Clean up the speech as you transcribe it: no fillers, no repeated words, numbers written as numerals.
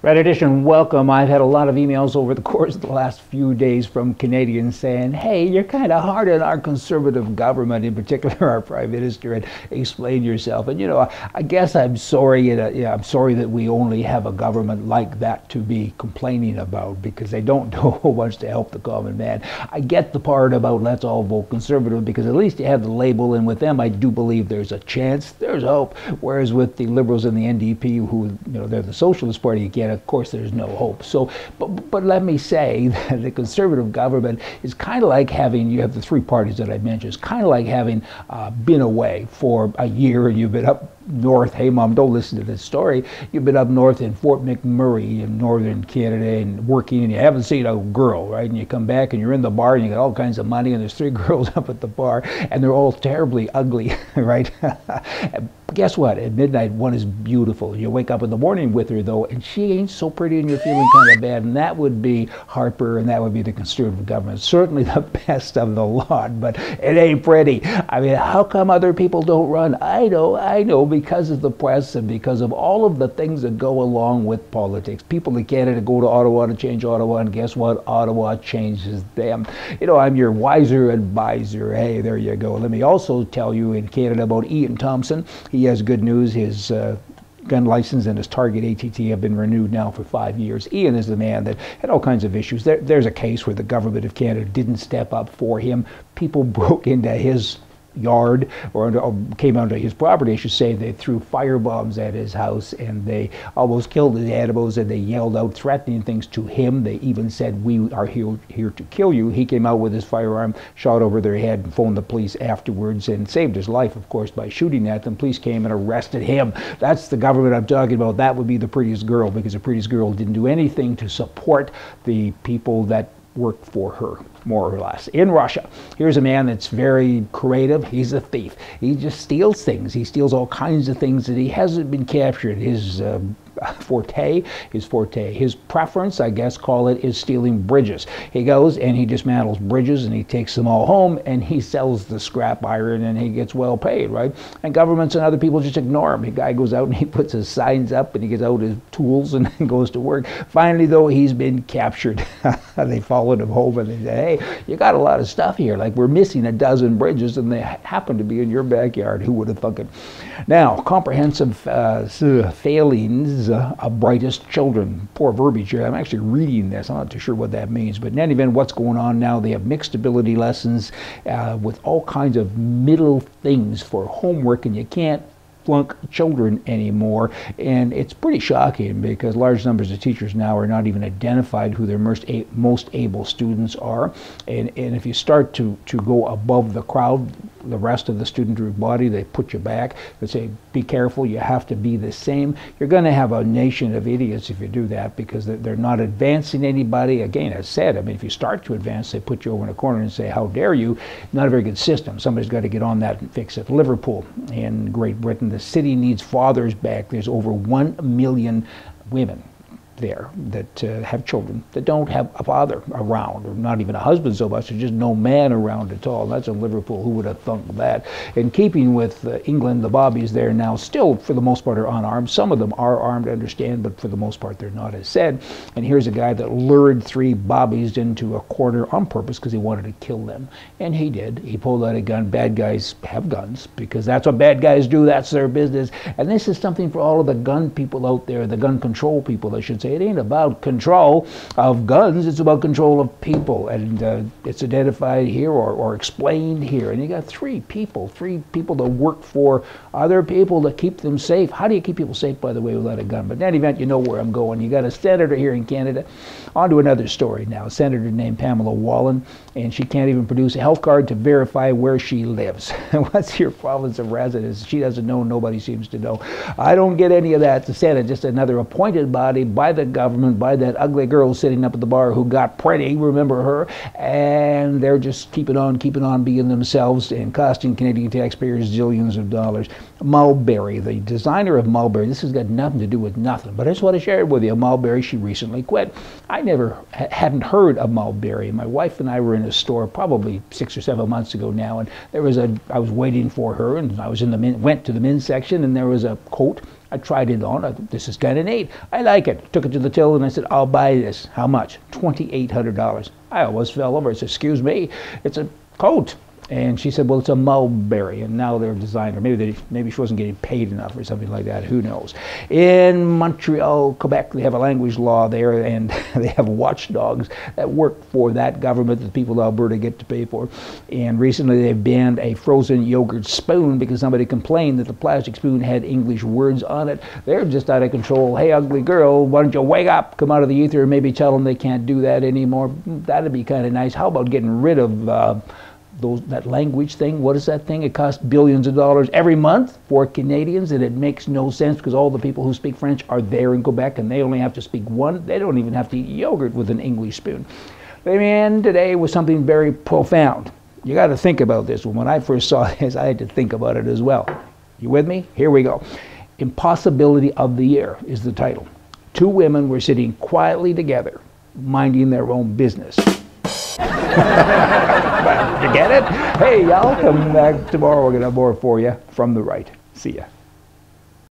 Red Edition, welcome. I've had a lot of emails over the course of the last few days from Canadians saying, hey, you're kind of hard on our conservative government, in particular our Prime Minister, and explain yourself. And, I guess I'm sorry I'm sorry that we only have a government like that to be complaining about, because they don't do a whole bunch to help the common man. I get the part about let's all vote conservative, because at least you have the label, and with them I do believe there's a chance, there's hope. Whereas with the Liberals and the NDP, who, they're the Socialist Party again, of course there's no hope. So, but let me say that the conservative government is kind of like having, you have the three parties that I mentioned, it's kind of like having been away for a year and you've been up north. Hey mom, don't listen to this story. You've been up north in Fort McMurray in northern Canada and working, and you haven't seen a girl, right? And you come back and you're in the bar and you got all kinds of money, and there's three girls up at the bar and they're all terribly ugly, right? Guess what? At midnight, one is beautiful. You wake up in the morning with her, though, and she ain't so pretty, and you're feeling kind of bad. And that would be Harper, and that would be the conservative government. Certainly the best of the lot, but it ain't pretty. I mean, how come other people don't run? I know, because of the press and because of all of the things that go along with politics. People in Canada go to Ottawa to change Ottawa, and guess what? Ottawa changes them. I'm your wiser advisor. Hey, there you go. Let me also tell you in Canada about Ian Thomson. He has good news. His gun license and his target ATT have been renewed now for 5 years. Ian is the man that had all kinds of issues. There's a case where the government of Canada didn't step up for him. People broke into his yard or came onto his property, I should say. They threw fire bombs at his house and they almost killed his animals, and they yelled out threatening things to him. They even said, we are here to kill you. He came out with his firearm, shot over their head, and phoned the police afterwards and saved his life, of course, by shooting at them. Police came and arrested him. That's the government I'm talking about. That would be the prettiest girl, because the prettiest girl didn't do anything to support the people that worked for her, more or less. In Russia, here's a man that's very creative. He's a thief. He just steals things. He steals all kinds of things that he hasn't been captured. His his preference, I guess, call it, is stealing bridges. He goes and he dismantles bridges and he takes them all home and he sells the scrap iron and he gets well paid, right? And governments and other people just ignore him. The guy goes out and he puts his signs up and he gets out his tools and goes to work. Finally, though, he's been captured. They followed him home and they say, hey, you got a lot of stuff here. Like, we're missing a dozen bridges and they happen to be in your backyard. Who would have thunk it? Now, comprehensive failings of brightest children. Poor verbiage here. I'm actually reading this. I'm not too sure what that means. But in any event, what's going on now? They have mixed ability lessons with all kinds of middle things for homework, and you can't flunk children anymore. And it's pretty shocking, because large numbers of teachers now are not even identified who their most able students are. And if you start to go above the crowd, the rest of the student group body, they put you back. They say, be careful, you have to be the same. You're going to have a nation of idiots if you do that, because they're not advancing anybody. Again, as said, I mean, if you start to advance, they put you over in a corner and say, how dare you? Not a very good system. Somebody's got to get on that and fix it. Liverpool in Great Britain, the city needs fathers back. There's over 1 million women there that have children that don't have a father around, or not even a husband so much, there's just no man around at all. That's in Liverpool. Who would have thunk that? In keeping with England, the Bobbies there now still, for the most part, are unarmed. Some of them are armed, I understand, but for the most part they're not, as said. And here's a guy that lured 3 Bobbies into a corner on purpose because he wanted to kill them. And he did. He pulled out a gun. Bad guys have guns, because that's what bad guys do. That's their business. And this is something for all of the gun people out there, the gun control people, I should say. It ain't about control of guns, it's about control of people, and it's identified here or explained here. And you got 3 people that work for other people to keep them safe. How do you keep people safe, by the way, without a gun? But in any event, you know where I'm going. You got a senator here in Canada. On to another story now. A senator named Pamela Wallin, and she can't even produce a health card to verify where she lives. What's your province of residence? She doesn't know. Nobody seems to know. I don't get any of that. The Senate, just another appointed body by the government, by that ugly girl sitting up at the bar who got pretty, remember her? And they're just keeping on being themselves and costing Canadian taxpayers zillions of dollars. Mulberry, the designer of Mulberry, this has got nothing to do with nothing, but I just want to share it with you. Mulberry, she recently quit. I hadn't heard of Mulberry. My wife and I were in a store probably 6 or 7 months ago now, and I was waiting for her, and I was went to the men's section, and there was a coat I tried it on. I thought, this is kind of neat. I like it. Took it to the till and I said, I'll buy this. How much? $2,800. I almost fell over. I said, excuse me, it's a coat. And she said, well, it's a mulberry, and now they're a designer. Maybe she wasn't getting paid enough or something like that. Who knows? In Montreal, Quebec, they have a language law there, and they have watchdogs that work for that government that the people of Alberta get to pay for. And recently they banned a frozen yogurt spoon because somebody complained that the plastic spoon had English words on it. They're just out of control. Hey, ugly girl, why don't you wake up, come out of the ether, and maybe tell them they can't do that anymore? That'd be kind of nice. How about getting rid of that language thing? What is that thing? It costs billions of dollars every month for Canadians, and it makes no sense because all the people who speak French are there in Quebec and they only have to speak one. They don't even have to eat yogurt with an English spoon. Let me end today with something very profound. You got to think about this. When I first saw this, I had to think about it as well. You with me? Here we go. Impossibility of the Year is the title. Two women were sitting quietly together, minding their own business. You get it? Hey, y'all, come back tomorrow. We're going to have more for you from the right. See ya.